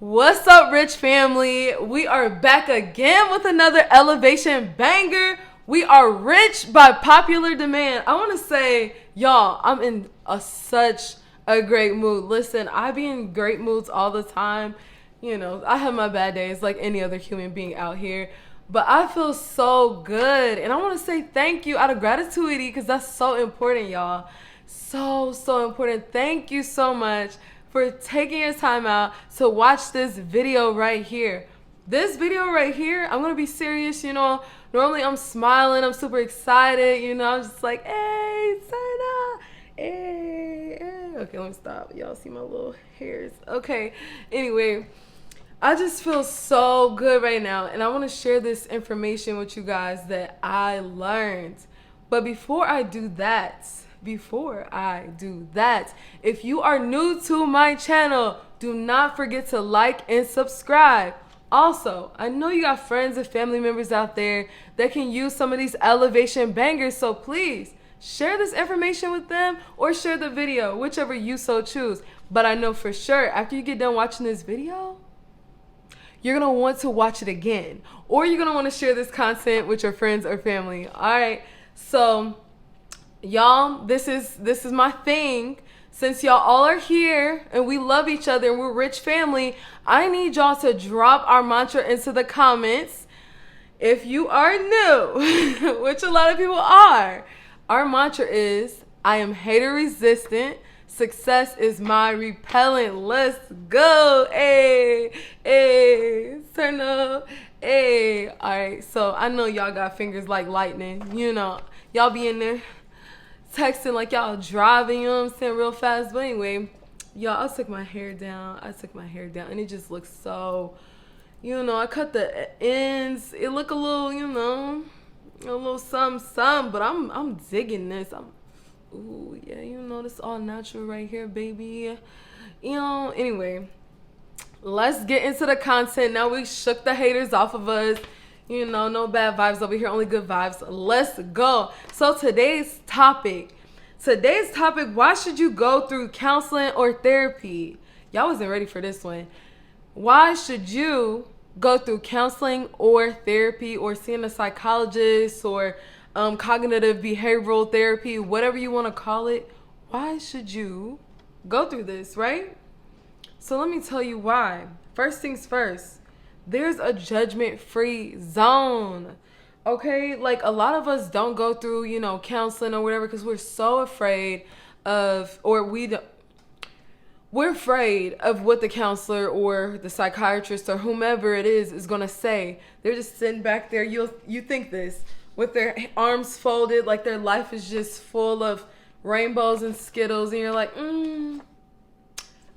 What's up, rich family? We are back again with another elevation banger. We are rich by popular demand. I want to say, y'all, I'm in such a great mood. Listen, I be in great moods all the time. You know, I have my bad days like any other human being out here. But I feel so good. And I want to say thank you out of gratitude because that's so important, y'all. So important. Thank you so much for taking your time out to watch this video right here. This video right here, I'm going to be serious, you know. Normally I'm smiling, I'm super excited, you know. I'm just like, hey, Serna, hey. Okay, let me stop. Y'all see my little hairs. Okay, anyway, I just feel so good right now. And I want to share this information with you guys that I learned. But before I do that, if you are new to my channel, do not forget to like and subscribe. Also, I know you got friends and family members out there that can use some of these elevation bangers, so please share this information with them or share the video, whichever you so choose. But I know for sure after you get done watching this video, you're going to want to watch it again, or you're going to want to share this content with your friends or family. All right, so y'all, this is my thing. Since y'all all are here and we love each other and we're rich family, I need y'all to drop our mantra into the comments. If you are new, which a lot of people are, our mantra is, I am hater resistant. Success is my repellent. Let's go. Hey, turn up. Hey. All right, so I know y'all got fingers like lightning. You know, y'all be in there texting like y'all driving, you know what I'm saying, real fast. But anyway, y'all, I took my hair down and it just looks so, you know, I cut the ends. It look a little, you know, a little some, but I'm digging this. Ooh, yeah, you know, this all natural right here, baby. You know, anyway, let's get into the content. Now we shook the haters off of us. You know, no bad vibes over here, only good vibes. Let's go. So today's topic, why should you go through counseling or therapy? Y'all wasn't ready for this one. Why should you go through counseling or therapy or seeing a psychologist or cognitive behavioral therapy, whatever you want to call it? Why should you go through this, right? So let me tell you why. First things first. There's a judgment-free zone, okay? Like, a lot of us don't go through, you know, counseling or whatever because we're so afraid of, we're afraid of what the counselor or the psychiatrist or whomever it is going to say. They're just sitting back there. You think this, with their arms folded, like their life is just full of rainbows and Skittles, and you're like, I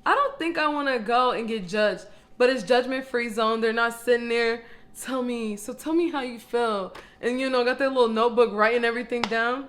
don't think I want to go and get judged. But it's judgment-free zone. They're not sitting there, tell me how you feel. And, you know, got their little notebook writing everything down.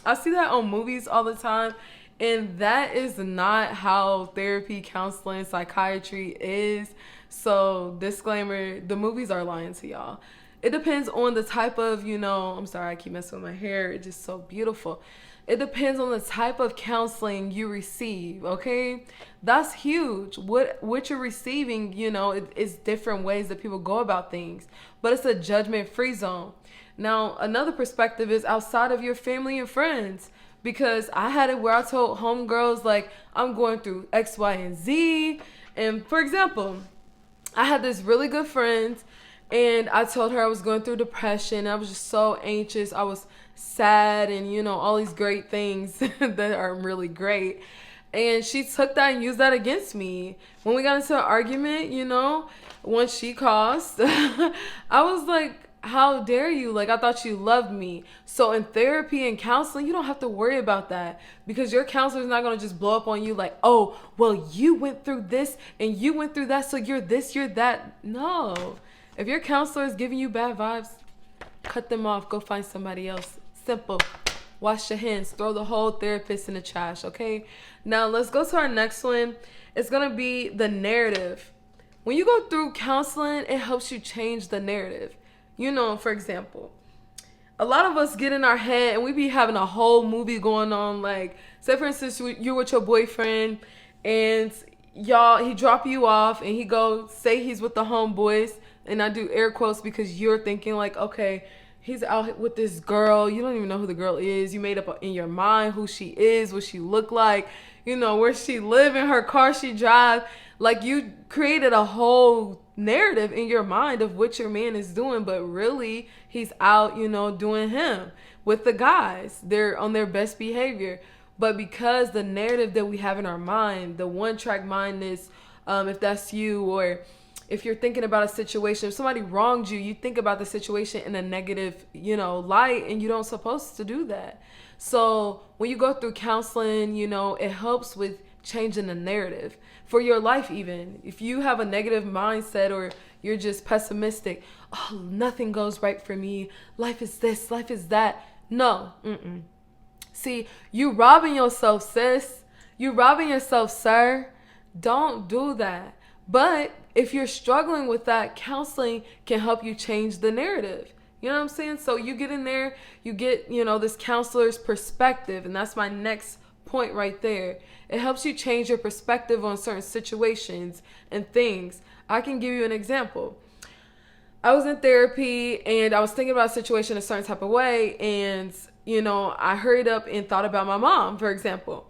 I see that on movies all the time. And that is not how therapy, counseling, psychiatry is. So, disclaimer, the movies are lying to y'all. It depends on the type of, you know, I'm sorry, I keep messing with my hair. It's just so beautiful. It depends on the type of counseling you receive, okay? That's huge. What you're receiving, you know, it's different ways that people go about things. But it's a judgment-free zone. Now, another perspective is outside of your family and friends. Because I had it where I told homegirls, like, I'm going through X, Y, and Z. And, for example, I had this really good friend, and I told her I was going through depression. I was just so anxious. I was sad and, you know, all these great things that are really great. And she took that and used that against me. When we got into an argument, you know, once she caused, I was like, how dare you? Like, I thought you loved me. So in therapy and counseling, you don't have to worry about that because your counselor is not going to just blow up on you like, oh, well, you went through this and you went through that, so you're this, you're that. No. If your counselor is giving you bad vibes, cut them off. Go find somebody else. Simple. Wash your hands. Throw the whole therapist in the trash, okay? Now, let's go to our next one. It's going to be the narrative. When you go through counseling, it helps you change the narrative. You know, for example, a lot of us get in our head and we be having a whole movie going on. Like, say, for instance, you're with your boyfriend and y'all, he drop you off and he go say he's with the homeboys, and I do air quotes because you're thinking like, okay, he's out with this girl. You don't even know who the girl is. You made up in your mind who she is, what she look like, you know, where she live, in her car she drive. Like, you created a whole narrative in your mind of what your man is doing, but really he's out, you know, doing him with the guys. They're on their best behavior. But because the narrative that we have in our mind, the one track mind is, if that's you, or if you're thinking about a situation, if somebody wronged you, you think about the situation in a negative, you know, light, and you don't supposed to do that. So when you go through counseling, you know, it helps with changing the narrative for your life. Even if you have a negative mindset or you're just pessimistic, oh, nothing goes right for me, life is this, life is that. No. See, you robbing yourself, sis. You robbing yourself, sir. Don't do that. But if you're struggling with that, counseling can help you change the narrative. You know what I'm saying? So you get in there, you get, you know, this counselor's perspective, and that's my next point right there. It helps you change your perspective on certain situations and things. I can give you an example. I was in therapy and I was thinking about a situation a certain type of way, and, you know, I hurried up and thought about my mom, for example.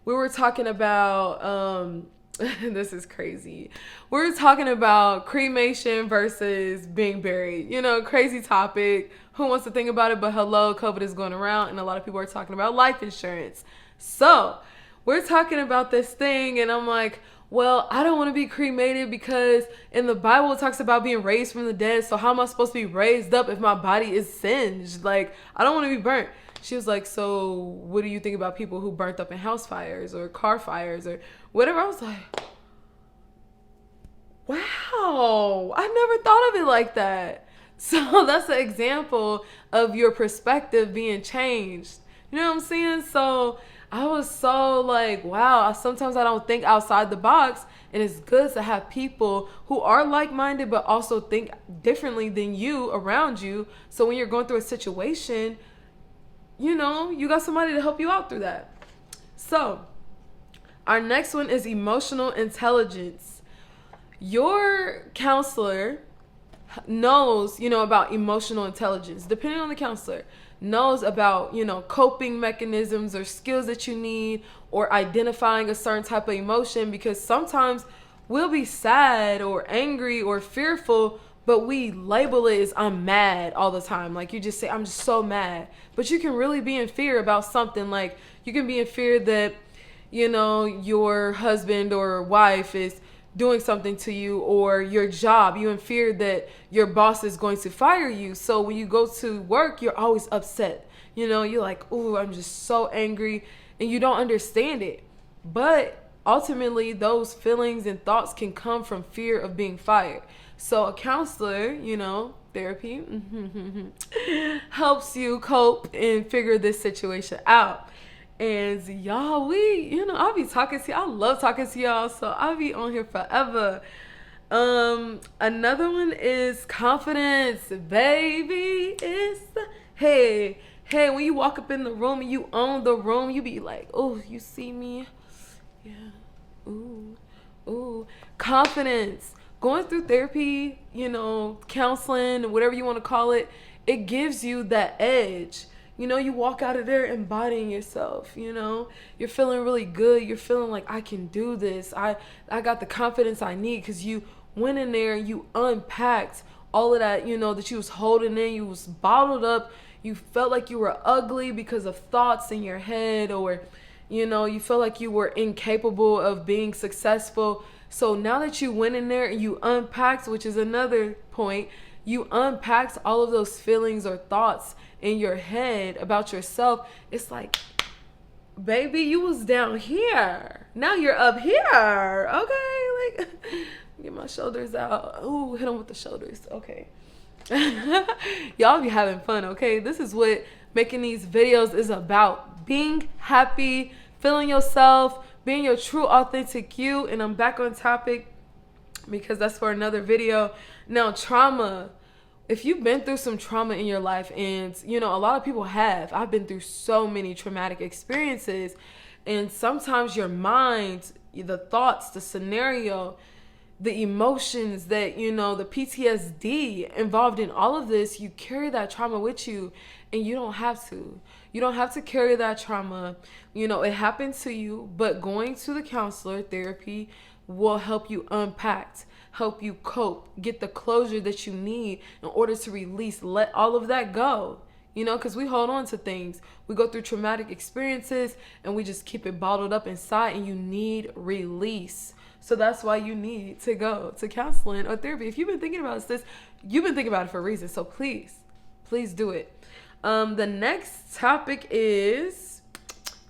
We were talking about, this is crazy. We were talking about cremation versus being buried. You know, crazy topic. Who wants to think about it? But hello, COVID is going around and a lot of people are talking about life insurance. So we're talking about this thing and I'm like, well, I don't want to be cremated because in the Bible it talks about being raised from the dead. So how am I supposed to be raised up if my body is singed? Like, I don't want to be burnt. She was like, so what do you think about people who burnt up in house fires or car fires or whatever? I was like, wow, I never thought of it like that. So that's an example of your perspective being changed. You know what I'm saying? So I was so like, wow, sometimes I don't think outside the box. And it's good to have people who are like-minded but also think differently than you around you. So when you're going through a situation, you know, you got somebody to help you out through that. So our next one is emotional intelligence. Your counselor knows, you know, about emotional intelligence. Depending on the counselor, knows about, you know, coping mechanisms or skills that you need, or identifying a certain type of emotion, because sometimes we'll be sad or angry or fearful, but we label it as I'm mad all the time. Like, you just say, I'm just so mad. But you can really be in fear about something. Like, you can be in fear that, you know, your husband or wife is doing something to you, or your job. You in fear that your boss is going to fire you. So when you go to work, you're always upset. You know, you're like, ooh, I'm just so angry. And you don't understand it. But ultimately, those feelings and thoughts can come from fear of being fired. So a counselor, you know, therapy, helps you cope and figure this situation out. And y'all, you know, I'll be talking to you. I love talking to y'all, so I'll be on here forever. Another one is confidence, baby. Hey, when you walk up in the room and you own the room, you be like, oh, you see me? Yeah. Ooh. Confidence. Going through therapy, you know, counseling, whatever you want to call it, it gives you that edge. You know, you walk out of there embodying yourself, you know. You're feeling really good. You're feeling like, I can do this. I got the confidence I need, because you went in there and you unpacked all of that, you know, that you was holding in. You was bottled up. You felt like you were ugly because of thoughts in your head, or, you know, you felt like you were incapable of being successful. So now that you went in there and you unpacked, which is another point, you unpacked all of those feelings or thoughts in your head about yourself. It's like, baby, you was down here. Now you're up here. Okay, like, get my shoulders out. Ooh, hit them with the shoulders. Okay. Y'all be having fun, okay? This is what making these videos is about. Being happy, feeling yourself, being your true authentic you. And I'm back on topic because that's for another video. Now, trauma. If you've been through some trauma in your life, and, you know, a lot of people have. I've been through so many traumatic experiences, and sometimes your mind the thoughts, the scenario, the emotions that, the PTSD involved in all of this, you carry that trauma with you, and you don't have to. You don't have to carry that trauma. It happened to you, but going to the counselor, therapy, will help you unpack, help you cope, get the closure that you need in order to release, let all of that go. Because we hold on to things. We go through traumatic experiences and we just keep it bottled up inside, and you need release. So that's why you need to go to counseling or therapy. If you've been thinking about this, you've been thinking about it for a reason. So please do it. The next topic is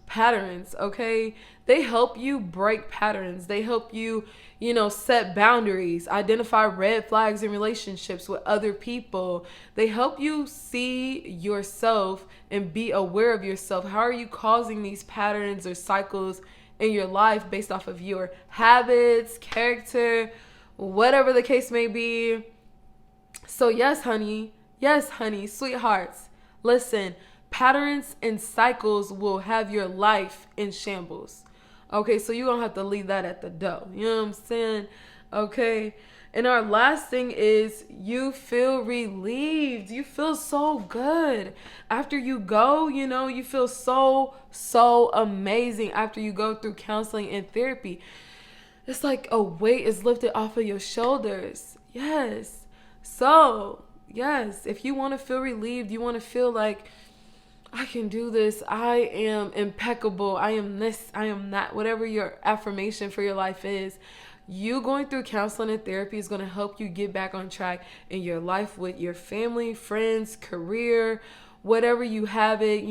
patterns, okay? They help you break patterns. They help you, set boundaries, identify red flags in relationships with other people. They help you see yourself and be aware of yourself. How are you causing these patterns or cycles in your life based off of your habits, character, whatever the case may be? So yes, honey, sweethearts, listen, patterns and cycles will have your life in shambles. Okay, so you're going to have to leave that at the door. You know what I'm saying? Okay. And our last thing is you feel relieved. You feel so good. After you go, you feel so amazing after you go through counseling and therapy. It's like a weight is lifted off of your shoulders. Yes. So, yes, if you want to feel relieved, you want to feel like, I can do this, I am impeccable, I am this, I am that, whatever your affirmation for your life is, you going through counseling and therapy is going to help you get back on track in your life with your family, friends, career, whatever you have it.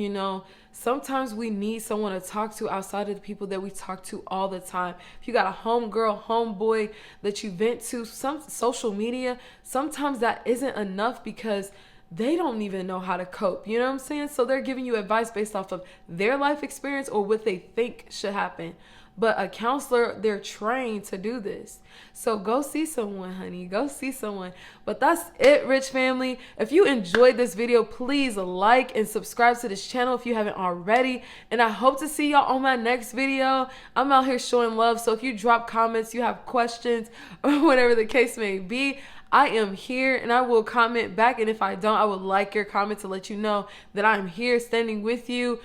Sometimes we need someone to talk to outside of the people that we talk to all the time. If you got a homegirl, homeboy that you vent to, some social media, sometimes that isn't enough because they don't even know how to cope. You know what I'm saying? So they're giving you advice based off of their life experience or what they think should happen. But a counselor, they're trained to do this. So go see someone, honey. Go see someone. But that's it, Rich family. If you enjoyed this video, please like and subscribe to this channel if you haven't already. And I hope to see y'all on my next video. I'm out here showing love. So if you drop comments, you have questions, or whatever the case may be, I am here and I will comment back. And if I don't, I would like your comment to let you know that I'm here standing with you.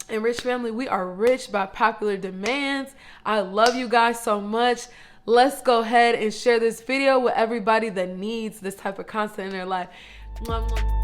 And Rich family, we are rich by popular demands. I love you guys so much. Let's go ahead and share this video with everybody that needs this type of content in their life. Mwah, mwah.